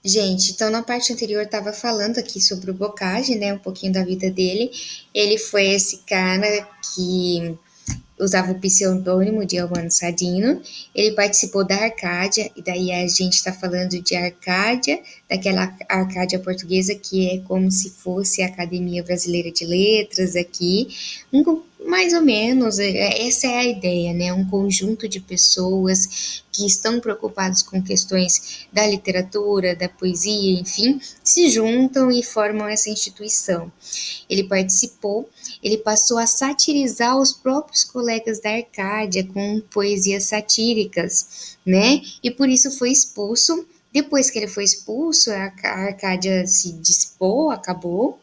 Gente, então na parte anterior estava falando aqui sobre o Bocage, né, um pouquinho da vida dele. Ele foi esse cara que usava o pseudônimo de Albano Sardino. Ele participou da Arcádia, e daí a gente está falando de Arcádia, daquela Arcádia portuguesa que é como se fosse a Academia Brasileira de Letras aqui, mais ou menos, essa é a ideia, né? Um conjunto de pessoas que estão preocupados com questões da literatura, da poesia, enfim, se juntam e formam essa instituição. Ele participou, ele passou a satirizar os próprios colegas da Arcádia com poesias satíricas, né? E por isso foi expulso. Depois que ele foi expulso, a Arcádia se dissipou, acabou.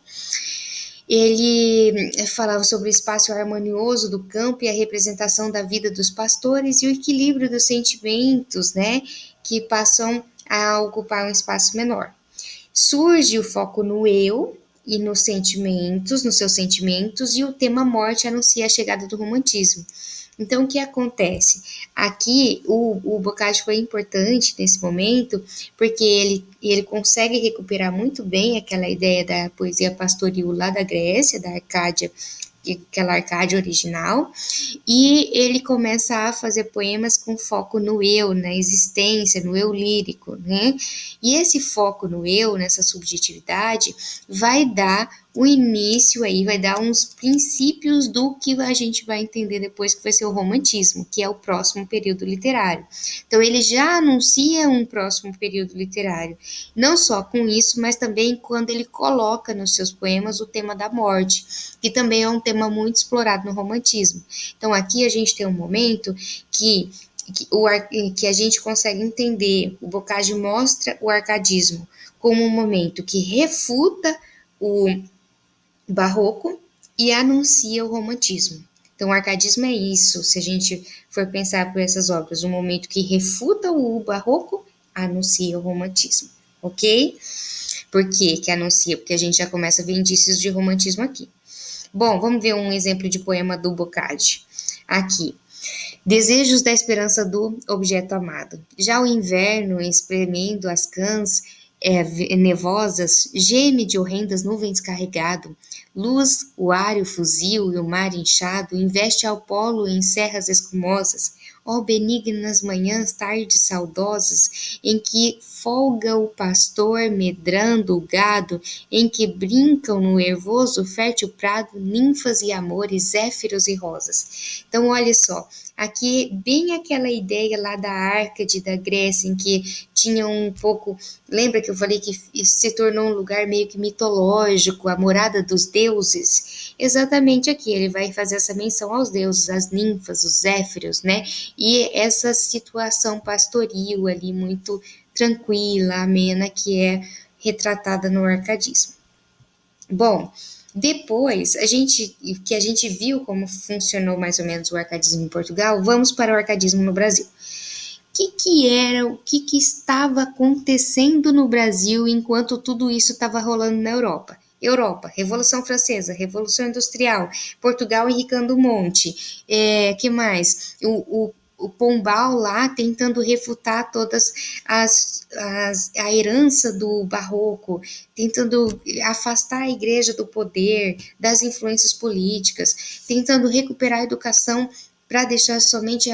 Ele falava sobre o espaço harmonioso do campo e a representação da vida dos pastores e o equilíbrio dos sentimentos, né, que passam a ocupar um espaço menor. Surge o foco no eu e nos sentimentos, nos seus sentimentos, e o tema morte anuncia a chegada do romantismo. Então, o que acontece? Aqui, o Boccaccio foi importante nesse momento, porque ele consegue recuperar muito bem aquela ideia da poesia pastoril lá da Grécia, da Arcádia, aquela Arcádia original, e ele começa a fazer poemas com foco no eu, na existência, no eu lírico, né? E esse foco no eu, nessa subjetividade, vai dar o início aí, vai dar uns princípios do que a gente vai entender depois que vai ser o romantismo, que é o próximo período literário. Então ele já anuncia um próximo período literário, não só com isso, mas também quando ele coloca nos seus poemas o tema da morte, que também é um tema muito explorado no romantismo. Então aqui a gente tem um momento que a gente consegue entender, o Boccaccio mostra o arcadismo como um momento que refuta o barroco e anuncia o romantismo. Então, o arcadismo é isso, se a gente for pensar por essas obras, um momento que refuta o barroco, anuncia o romantismo, ok? Por que anuncia? Porque a gente já começa a ver indícios de romantismo aqui. Bom, vamos ver um exemplo de poema do Boccaccio. Aqui, Desejos da esperança do objeto amado. Já o inverno, espremendo as cãs nevosas, geme de horrendas nuvens carregado. Luz, o ar e o fuzil e o mar inchado, investe ao polo em serras escumosas. Ó benignas manhãs, tardes saudosas, em que folga o pastor medrando o gado, em que brincam no ervoso fértil prado ninfas e amores, zéfiros e rosas. Então, olha só, aqui bem aquela ideia lá da Árcade da Grécia, em que tinha um pouco, lembra que eu falei que se tornou um lugar meio que mitológico, a morada dos deuses? Exatamente aqui, ele vai fazer essa menção aos deuses, às ninfas, os zéfiros, né? E essa situação pastoril ali, muito tranquila, amena, que é retratada no arcadismo. Bom, depois a gente viu como funcionou mais ou menos o arcadismo em Portugal, vamos para o arcadismo no Brasil. O que estava acontecendo no Brasil enquanto tudo isso estava rolando na Europa? Europa, Revolução Francesa, Revolução Industrial, Portugal enricando o monte, que mais? O Pombal lá tentando refutar todas a herança do barroco, tentando afastar a igreja do poder, das influências políticas, tentando recuperar a educação para deixar somente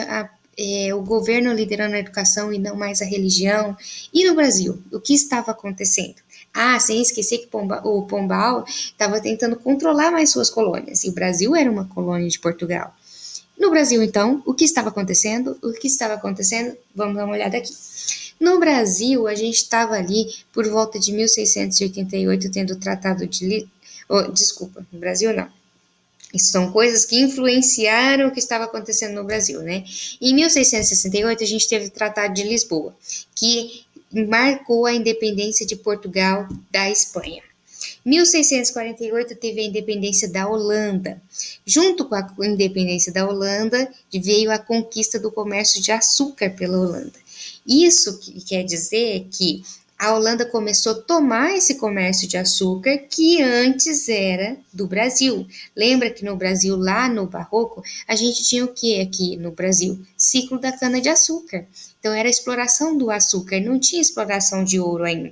o governo liderando a educação e não mais a religião. E no Brasil, o que estava acontecendo? Ah, sem esquecer que o Pombal estava tentando controlar mais suas colônias, e o Brasil era uma colônia de Portugal. No Brasil, então, o que estava acontecendo? O que estava acontecendo? Vamos dar uma olhada aqui. No Brasil, a gente estava ali por volta de 1688 tendo o Tratado de... desculpa, no Brasil não. Isso são coisas que influenciaram o que estava acontecendo no Brasil, né? Em 1668, a gente teve o Tratado de Lisboa, que marcou a independência de Portugal da Espanha. 1648 teve a independência da Holanda. Junto com a independência da Holanda veio a conquista do comércio de açúcar pela Holanda. Isso quer dizer que a Holanda começou a tomar esse comércio de açúcar que antes era do Brasil. Lembra que no Brasil, lá no Barroco, a gente tinha o que aqui no Brasil? Ciclo da cana-de-açúcar. Então era a exploração do açúcar, não tinha exploração de ouro ainda.